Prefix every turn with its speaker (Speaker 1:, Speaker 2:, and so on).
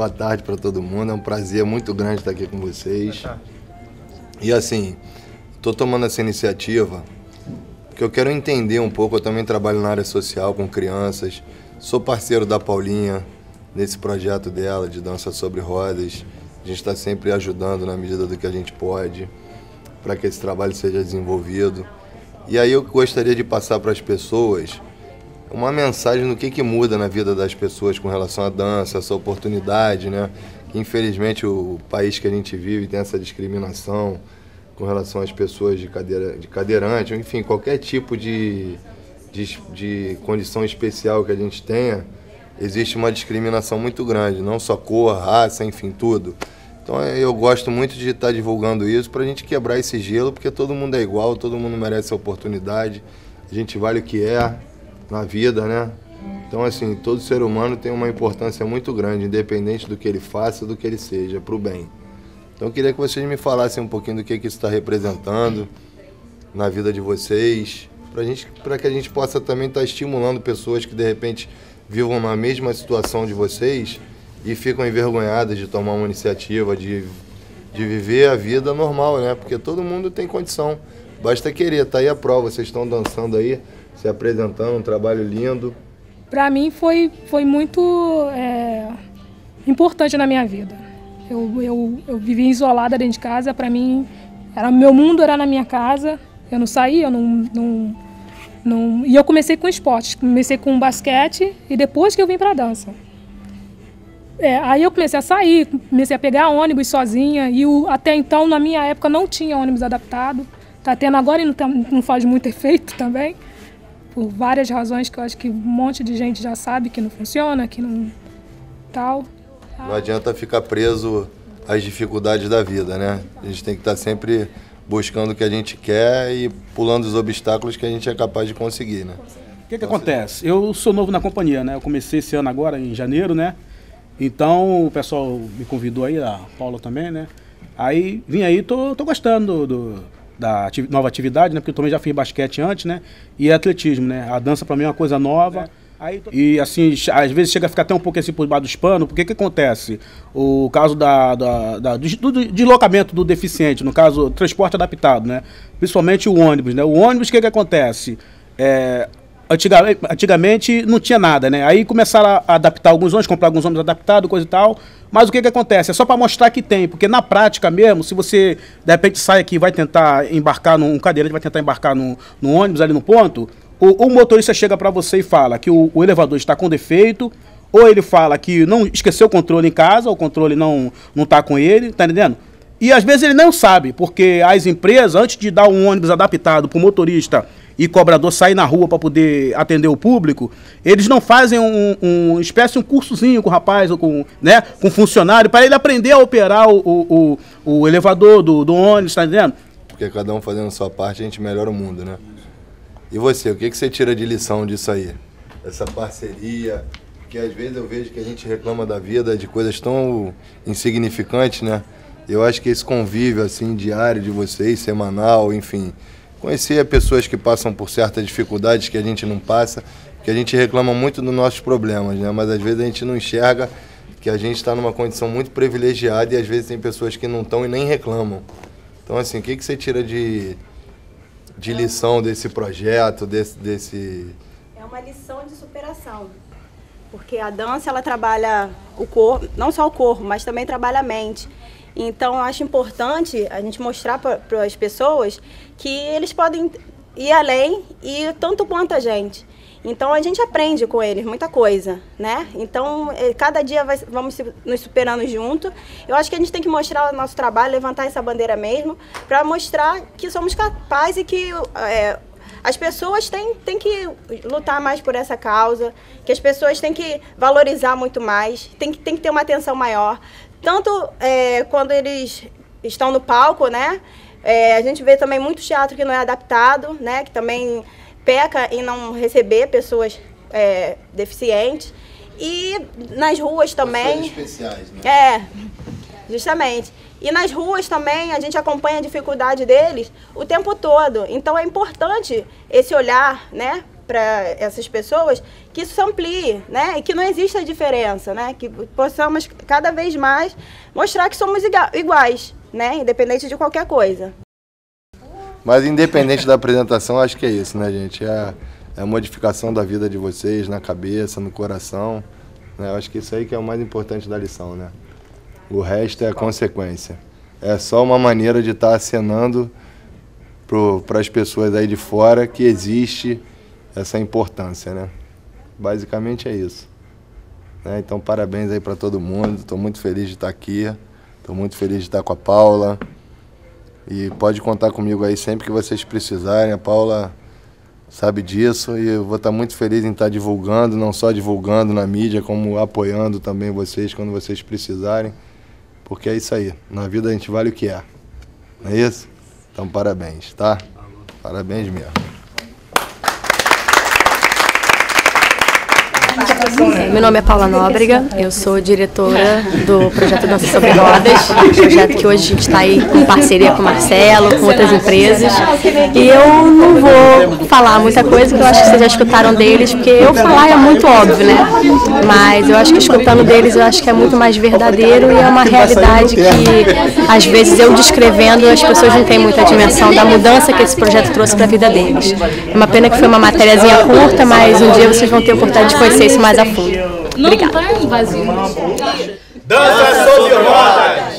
Speaker 1: boa tarde para todo mundo. É um prazer muito grande estar aqui com vocês. E assim, estou tomando essa iniciativa porque eu quero entender um pouco. Eu também trabalho na área social com crianças. Sou parceiro da Paulinha nesse projeto dela de dança sobre rodas. A gente está sempre ajudando na medida do que a gente pode para que esse trabalho seja desenvolvido. E aí eu gostaria de passar para as pessoas uma mensagem no que muda na vida das pessoas com relação à dança, essa oportunidade, né? Que infelizmente o país que a gente vive tem essa discriminação com relação às pessoas de cadeirante, enfim, qualquer tipo de condição especial que a gente tenha, existe uma discriminação muito grande, não só cor, raça, enfim, tudo. Então eu gosto muito de estar divulgando isso para a gente quebrar esse gelo, porque todo mundo é igual, todo mundo merece a oportunidade, a gente vale o que é na vida, né? Então, assim, todo ser humano tem uma importância muito grande, independente do que ele faça, do que ele seja, para o bem. Então, eu queria que vocês me falassem um pouquinho do que isso está representando na vida de vocês, para que a gente possa também estar estimulando pessoas que, de repente, vivam na mesma situação de vocês e ficam envergonhadas de tomar uma iniciativa, de viver a vida normal, né? Porque todo mundo tem condição, basta querer. Tá aí a prova, vocês estão dançando aí, se apresentando, um trabalho lindo.
Speaker 2: Para mim foi muito importante na minha vida. Eu vivia isolada dentro de casa, para mim, meu mundo era na minha casa, eu não saía, e eu comecei com esportes, comecei com basquete e depois que eu vim para a dança. Aí eu comecei a sair, comecei a pegar ônibus sozinha e até então, na minha época, não tinha ônibus adaptado. Tá tendo agora e não faz muito efeito também. Por várias razões que eu acho que um monte de gente já sabe que não funciona, que não tal.
Speaker 1: Não adianta ficar preso às dificuldades da vida, né? A gente tem que estar sempre buscando o que a gente quer e pulando os obstáculos que a gente é capaz de conseguir, né?
Speaker 3: O que acontece? Eu sou novo na companhia, né? Eu comecei esse ano agora, em janeiro, né? Então o pessoal me convidou aí, a Paula também, né? Aí vim aí, tô gostando da nova atividade, né? Porque eu também já fiz basquete antes, né? E atletismo, né? A dança para mim é uma coisa nova. E assim, às vezes chega a ficar até um pouco assim por debaixo dos panos, porque que acontece? O caso do deslocamento do deficiente, no caso, transporte adaptado, né? Principalmente o ônibus, né? O ônibus, o que acontece? Antigamente não tinha nada, né? Aí começaram a adaptar alguns ônibus, comprar alguns ônibus adaptados, coisa e tal. Mas o que acontece? É só para mostrar que tem, porque na prática mesmo, se você de repente sai aqui e vai tentar embarcar num cadeirante, vai tentar embarcar no ônibus ali no ponto, o motorista chega para você e fala que o elevador está com defeito, ou ele fala que não esqueceu o controle em casa, o controle não está com ele, tá entendendo? E às vezes ele não sabe, porque as empresas, antes de dar um ônibus adaptado para o motorista e cobrador sair na rua para poder atender o público, eles não fazem um cursozinho com o rapaz, ou com funcionário, para ele aprender a operar o elevador do ônibus, tá entendendo?
Speaker 1: Porque cada um fazendo a sua parte, a gente melhora o mundo, né? E você, o que você tira de lição disso aí? Essa parceria, porque às vezes eu vejo que a gente reclama da vida de coisas tão insignificantes, né? Eu acho que esse convívio assim diário de vocês, semanal, enfim, conhecer pessoas que passam por certas dificuldades que a gente não passa, que a gente reclama muito dos nossos problemas, né? Mas às vezes a gente não enxerga que a gente está numa condição muito privilegiada e às vezes tem pessoas que não estão e nem reclamam. Então, assim, o que você tira de lição desse projeto, desse...
Speaker 4: É uma lição de superação, porque a dança, ela trabalha o corpo, não só o corpo, mas também trabalha a mente. Então, eu acho importante a gente mostrar para as pessoas que eles podem ir além e tanto quanto a gente. Então, a gente aprende com eles muita coisa, né? Então, cada dia vamos nos superando junto. Eu acho que a gente tem que mostrar o nosso trabalho, levantar essa bandeira mesmo, para mostrar que somos capazes e que as pessoas têm que lutar mais por essa causa, que as pessoas têm que valorizar muito mais, tem que ter uma atenção maior. Tanto quando eles estão no palco, né? A gente vê também muito teatro que não é adaptado, né? Que também peca em não receber pessoas deficientes. E nas ruas também...
Speaker 1: especiais, né?
Speaker 4: Justamente. E nas ruas também a gente acompanha a dificuldade deles o tempo todo. Então é importante esse olhar, né, para essas pessoas que isso se amplie, né? E que não exista diferença, né? Que possamos cada vez mais mostrar que somos iguais, né? Independente de qualquer coisa.
Speaker 1: Mas independente da apresentação, acho que é isso, né, gente? É a modificação da vida de vocês, na cabeça, no coração. Né? Eu acho que isso aí que é o mais importante da lição, né? O resto é a consequência. É só uma maneira de estar acenando para as pessoas aí de fora que existe essa importância, né? Basicamente é isso. Né? Então, parabéns aí para todo mundo. Estou muito feliz de estar aqui. Estou muito feliz de estar com a Paula. E pode contar comigo aí sempre que vocês precisarem. A Paula sabe disso e eu vou estar muito feliz em estar divulgando, não só divulgando na mídia, como apoiando também vocês quando vocês precisarem. Porque é isso aí. Na vida a gente vale o que é. Não é isso? Então, parabéns, tá? Parabéns mesmo.
Speaker 5: Meu nome é Paula Nóbrega, eu sou diretora do projeto Dança sobre Rodas, projeto que hoje a gente está aí em parceria com o Marcelo, com outras empresas. E eu não vou falar muita coisa, porque eu acho que vocês já escutaram deles, porque eu falar é muito óbvio, né? Mas eu acho que escutando deles, eu acho que é muito mais verdadeiro e é uma realidade que, às vezes, eu descrevendo, as pessoas não têm muita dimensão da mudança que esse projeto trouxe para a vida deles. É uma pena que foi uma matériazinha curta, mas um dia vocês vão ter a oportunidade de conhecer isso mais a fundo. Obrigada.
Speaker 6: Não tá vazio.
Speaker 3: Dança sobre rodas!